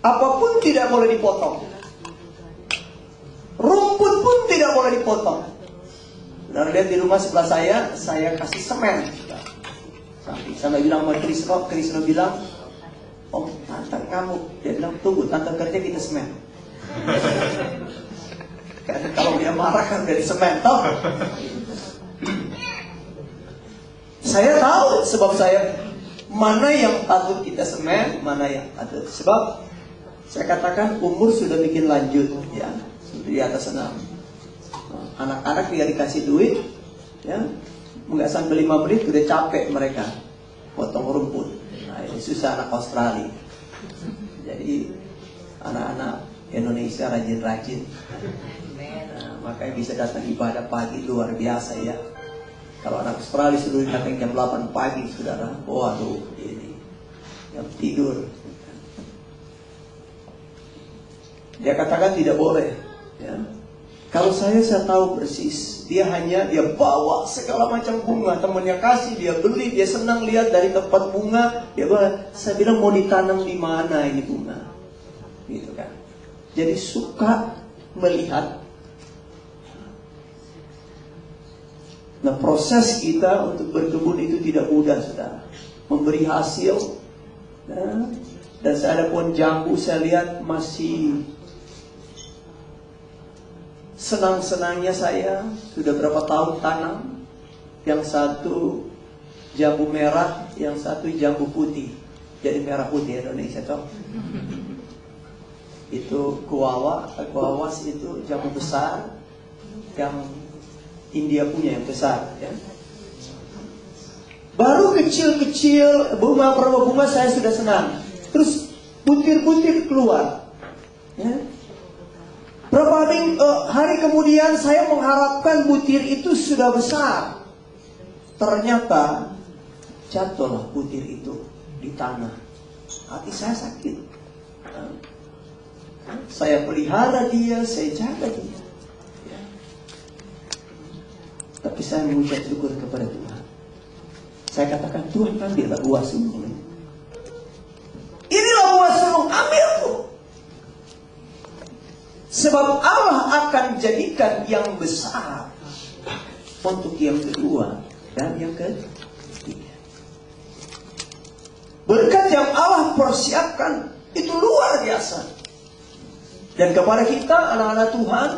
Apapun tidak boleh dipotong. Rumput pun tidak boleh dipotong. Nah, lihat di rumah sebelah saya kasih semen. Sampai bilang sama Krisno bilang, "Om, tante kamu." Dia bilang, "Tunggu, tante kerja kita semen." Karena kalau dia marah kan dari semen, toh. Saya tahu sebab saya mana yang patut kita semen, mana yang patut. Sebab saya katakan umur sudah bikin lanjut, ya, di atas 6. Anak-anak tinggal dikasih duit, ya, nggak sampai 5 menit udah capek mereka potong rumput. Nah, ini susah anak Australia. Jadi anak-anak Indonesia rajin-rajin. Nah, makanya bisa datang ibadah pagi luar biasa, ya. Kalau anak Australia sudah datang jam 8 pagi, saudara, waduh, ini jam tidur. Dia katakan tidak boleh, ya. Kalau saya tahu persis, dia bawa segala macam bunga, temannya kasih, dia beli, dia senang lihat dari tempat bunga, dia bawa. Saya bilang, mau ditanam di mana ini bunga, gitu kan? Jadi suka melihat. Nah, proses kita untuk berkebun itu tidak mudah, saudara. Memberi hasil, nah, dan saya ada pohon jambu, saya lihat masih senang-senangnya saya sudah berapa tahun tanam. Yang satu jambu merah, yang satu jambu putih. Jadi merah putih Indonesia, toh. Itu kuawas itu jambu besar, yang India punya yang besar, ya. Baru kecil-kecil bunga saya sudah senang. Terus butir-butir keluar, ya. Berapa hari kemudian saya mengharapkan butir itu sudah besar. Ternyata jatuhlah butir itu di tanah. Hati saya sakit. Saya pelihara dia, saya jaga dia, ya. Tapi saya mengucap syukur kepada Tuhan. Saya katakan, Tuhan, ambillah buah sulung ini. Inilah buah sulung, ambil tuh. Sebab Allah akan jadikan yang besar untuk yang kedua dan yang ketiga. Berkat yang Allah persiapkan itu luar biasa. Dan kepada kita, anak-anak Tuhan,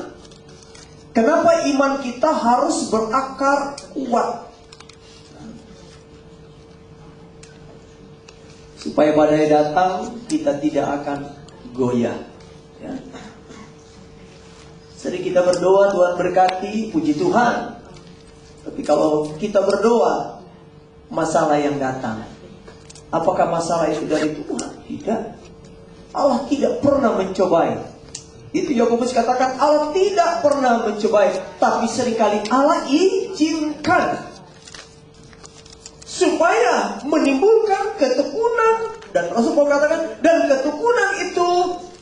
kenapa iman kita harus berakar kuat? Supaya badai datang, kita tidak akan goyah, ya. Sering kita berdoa, Tuhan berkati, puji Tuhan. Tapi kalau kita berdoa, masalah yang datang, apakah masalah itu dari Tuhan? Tidak. Allah tidak pernah mencobai. Itu Yakobus katakan, Allah tidak pernah mencobai, tapi seringkali Allah izinkan supaya menimbulkan ketekunan. Dan Rasul Paulus katakan, dan ketekunan itu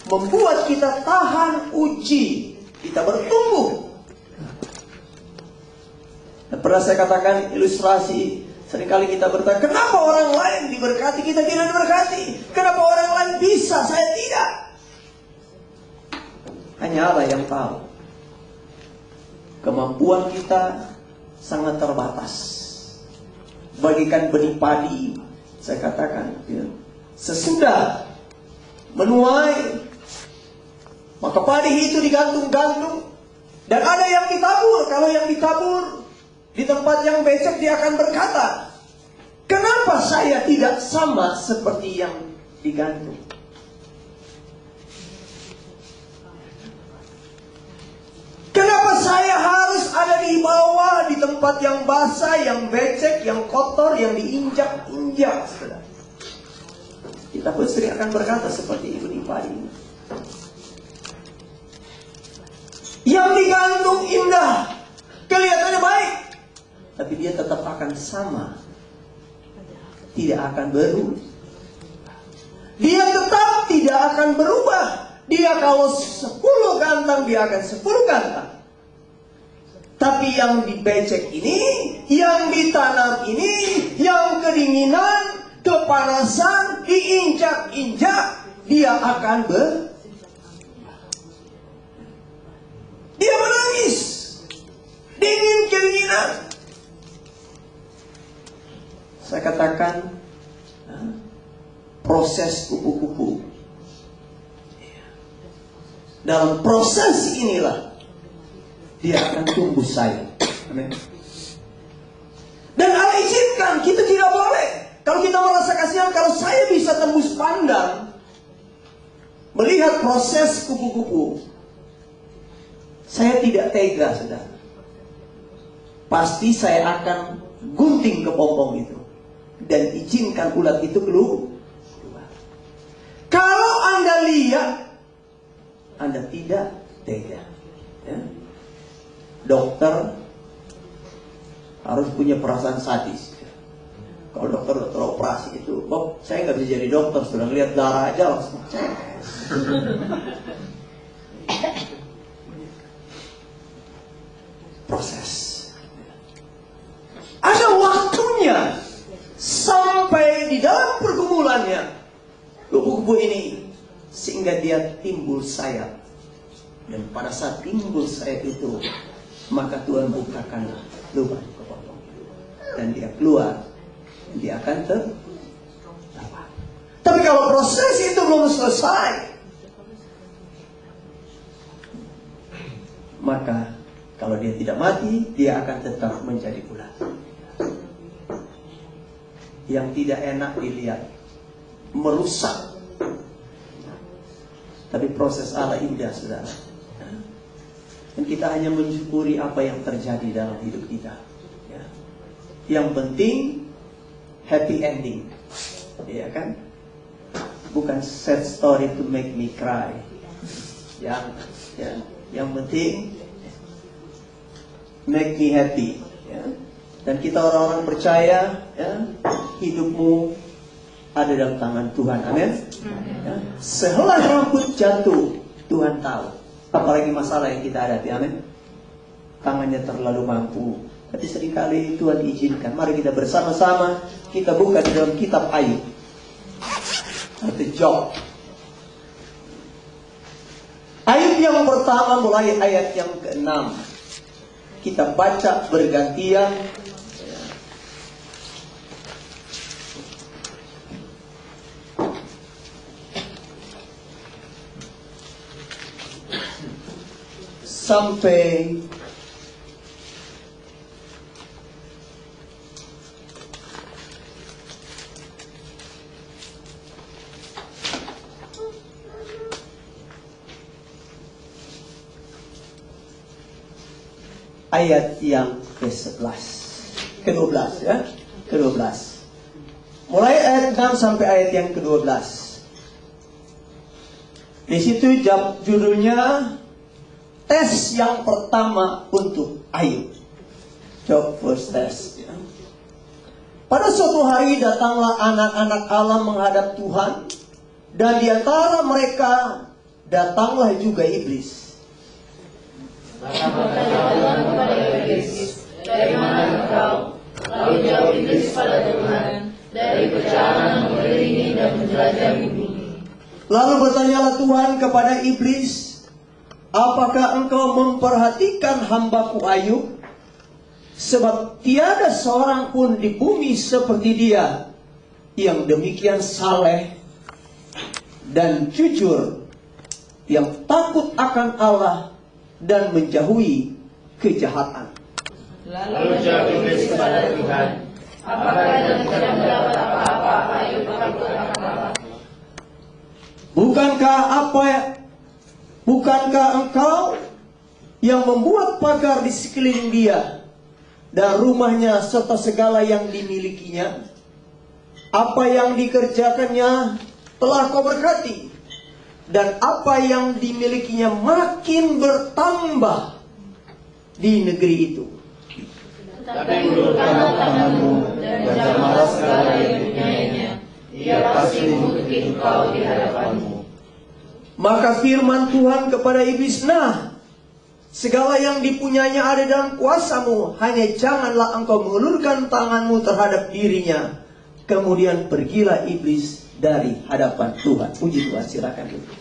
membuat kita tahan uji, kita bertumbuh. Dan pernah saya katakan ilustrasi, seringkali kita bertanya, kenapa orang lain diberkati, kita tidak diberkati? Kenapa orang lain bisa, saya tidak? Hanya Allah yang tahu. Kemampuan kita sangat terbatas. Bagikan benih padi, saya katakan, ya, sesudah menuai, maka padi itu digantung-gantung, dan ada yang ditabur. Kalau yang ditabur di tempat yang becek, dia akan berkata, kenapa saya tidak sama seperti yang digantung? Kenapa saya harus ada di bawah, di tempat yang basah, yang becek, yang kotor, yang diinjak-injak? Kita pun sering akan berkata seperti benih padi. Yang digantung indah, kelihatannya baik, tapi dia tetap akan sama, tidak akan berubah. Dia tetap tidak akan berubah. Dia kalau 10 kantang, dia akan 10 kantang. Tapi yang dibecek ini, yang ditanam ini, yang kedinginan, kepanasan, diinjak-injak, dia akan dia menangis. Dingin keinginan. Saya katakan proses kupu-kupu. Dalam proses inilah dia akan tumbuh sayang. Amin. Dan Allah izinkan, kita tidak boleh. Kalau kita merasa kasihan, kalau saya bisa tembus pandang melihat proses kupu-kupu, saya tidak tega, saudara. Pasti saya akan gunting kepompong itu dan izinkan ulat itu keluar. Kalau Anda lihat, Anda tidak tega. Ya. Dokter harus punya perasaan sadis. Kalau dokter operasi itu, Bob, saya nggak bisa jadi dokter, sudah lihat darah aja langsung. Proses. Ada waktunya sampai di dalam pergumulannya kupu-kupu ini sehingga dia timbul sayap. Dan pada saat timbul sayap itu, maka Tuhan bukakanlah lubang kepompong dan dia keluar, dan dia akan terdapat. Tapi kalau proses itu belum selesai, maka kalau dia tidak mati, dia akan tetap menjadi ulat yang tidak enak dilihat, merusak. Tapi proses Allah indah, saudara. Dan kita hanya mensyukuri apa yang terjadi dalam hidup kita. Ya. Yang penting happy ending, ya kan? Bukan sad story to make me cry. Yang penting make me happy. Ya. Dan kita orang-orang percaya, ya, hidupmu ada dalam tangan Tuhan. Amin. Ya. Sehelai rambut jatuh, Tuhan tahu. Apalagi masalah yang kita hadapi, amin. Tangannya terlalu mampu. Tapi seringkali Tuhan izinkan. Mari kita bersama-sama kita buka di dalam kitab Ayub atau Job. Ayub yang pertama mulai ayat yang ke-6. Kita baca bergantian. Sampai ayat yang ke-11, ke-12 ya, ke-12. Mulai ayat 6 sampai ayat yang ke-12. Di situ judulnya tes yang pertama untuk Ayub. Job first test. Ya. Pada suatu hari datanglah anak-anak Allah menghadap Tuhan, dan di antara mereka datanglah juga iblis. Tuhan kepada iblis, dari mana engkau? Lalu jawab iblis pada Tuhan, dari perjalanan mengelilingi dan menjelajahi bumi. Lalu bertanyalah Tuhan kepada iblis, apakah engkau memperhatikan hambaku Ayub? Sebab tiada seorang pun di bumi seperti dia, yang demikian saleh dan jujur, yang takut akan Allah dan menjauhi kejahatan. Lalu jawab iblis kepada Tuhan, apakah yang tidak mendapat apa-apa Ayub takut akan Allah? Bukankah engkau yang membuat pagar di sekeliling dia dan rumahnya serta segala yang dimilikinya? Apa yang dikerjakannya telah kau berkati, dan apa yang dimilikinya makin bertambah di negeri itu. Tapi ulurkanlah tanganmu dan jamahlah segala yang dipunyainya, ia pasti mengutuki engkau di hadapanmu. Maka firman Tuhan kepada iblis, nah, segala yang dipunyainya ada dalam kuasamu, hanya janganlah engkau mengulurkan tanganmu terhadap dirinya. Kemudian pergilah iblis dari hadapan Tuhan. Puji Tuhan, silakan dulu.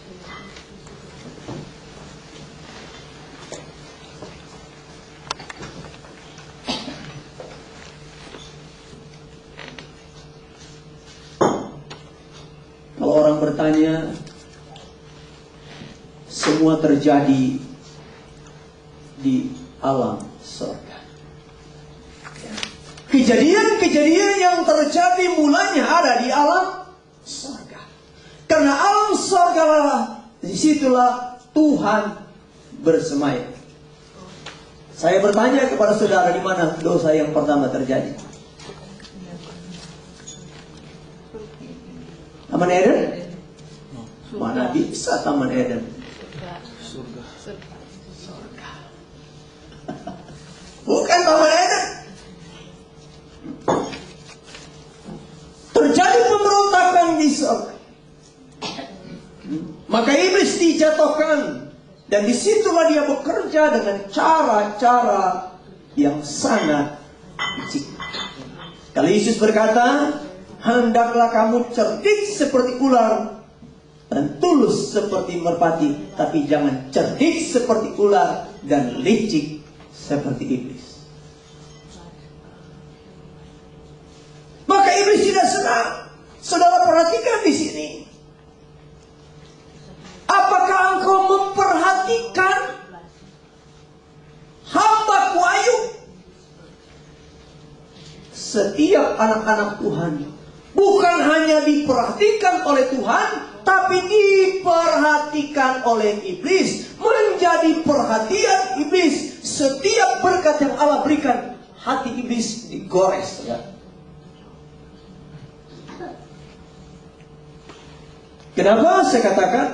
Kalau orang bertanya, semua terjadi di alam surga. Kejadian-kejadian yang terjadi mulanya ada di alam surga. Karena alam surga lah, disitulah Tuhan bersemayam. Saya bertanya kepada saudara, di mana dosa yang pertama terjadi? Taman Eden? Mana bisa Taman Eden? Surga. Bukan Taman Eden. Terjadi pemberontakan di surga. Maka iblis dijatuhkan. Dan disitulah dia bekerja dengan cara-cara yang sangat licik. Kalau Yesus berkata, hendaklah kamu cerdik seperti ular dan tulus seperti merpati, tapi jangan cerdik seperti ular dan licik seperti iblis. Maka iblis tidak senang. Saudara perhatikan di sini. Apakah engkau memperhatikan hamba-Ku Ayub? Setiap anak-anak Tuhan bukan hanya diperhatikan oleh Tuhan, tapi diperhatikan oleh iblis. Menjadi perhatian iblis. Setiap berkat yang Allah berikan, hati iblis digores. Ya. Kenapa saya katakan?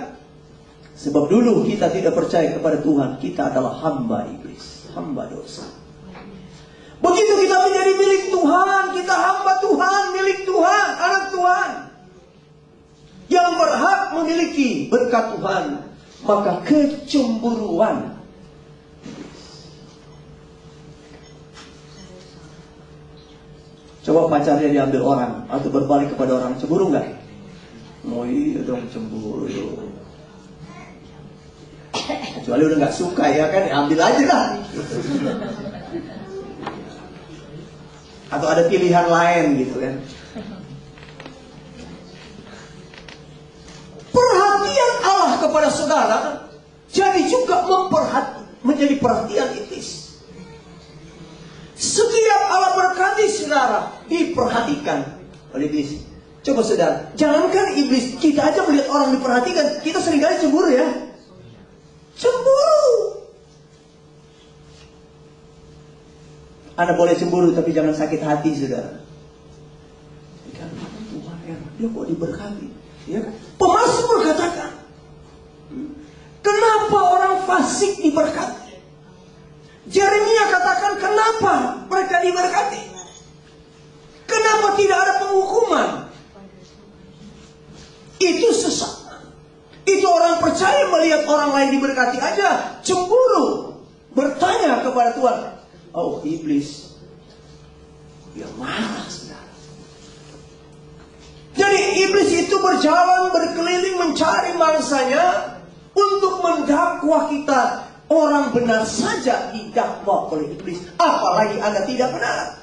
Sebab dulu kita tidak percaya kepada Tuhan. Kita adalah hamba iblis, hamba dosa. Begitu kita menjadi milik Tuhan, kita hamba Tuhan, milik Tuhan, anak Tuhan, yang berhak memiliki berkat Tuhan, maka kecemburuan. Coba pacarnya diambil orang atau berbalik kepada orang, cemburu nggak? Oh iya dong, cemburu. Kecuali udah nggak suka ya kan, ambil aja lah. Atau ada pilihan lain gitu kan. Perhatian Allah kepada saudara jadi juga menjadi perhatian iblis. Setiap Allah berkati saudara diperhatikan oleh iblis. Coba saudara, jangankan iblis, kita aja melihat orang diperhatikan, kita seringkali cemburu ya. Cemburu. Anda boleh cemburu tapi jangan sakit hati, saudara. Tuhan ya, dia kok diberkati? Ya kan? Pemasmur berkatakan, kenapa orang fasik diberkati? Yeremia katakan, kenapa mereka diberkati? Kenapa tidak ada penghukuman? Itu sesat. Itu orang percaya melihat orang lain diberkati aja cemburu, bertanya kepada Tuhan. Oh iblis, dia marah saudara. Jadi iblis itu berjalan berkeliling mencari mangsanya untuk mendakwa kita. Orang benar saja didakwa oleh iblis, apalagi Anda tidak benar.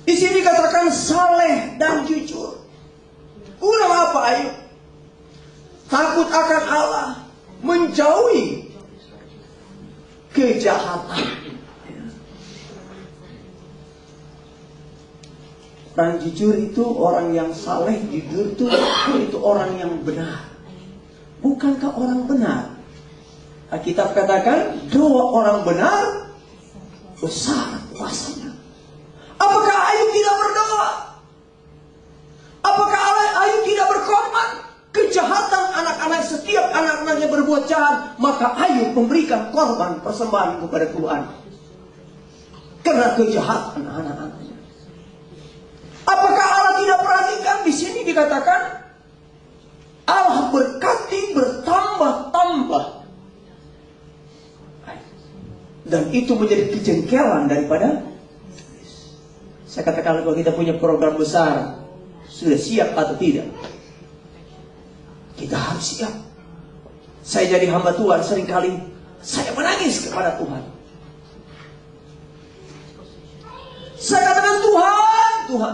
Di sini dikatakan saleh dan jujur. Kurang apa Ayub? Takut akan Allah, menjauhi kejahatan. Orang jujur itu orang yang saleh, jujur itu orang yang benar. Bukankah orang benar? Alkitab katakan doa orang benar besar kuasanya. Apakah Ayub tidak berdoa? Apakah Ayub tidak berkorban? Kejahatan anak-anak, setiap anak-anaknya berbuat jahat, maka Ayub memberikan korban persembahan kepada Tuhan. Karena kejahatan anak-anaknya. Apakah Allah tidak perhatikan? Di sini dikatakan Allah berkati bertambah-tambah. Dan itu menjadi kejengkelan daripada. Saya katakan kalau kita punya program besar, sudah siap atau tidak? Kita harus siap. Saya jadi hamba Tuhan, seringkali saya menangis kepada Tuhan. Saya katakan, Tuhan,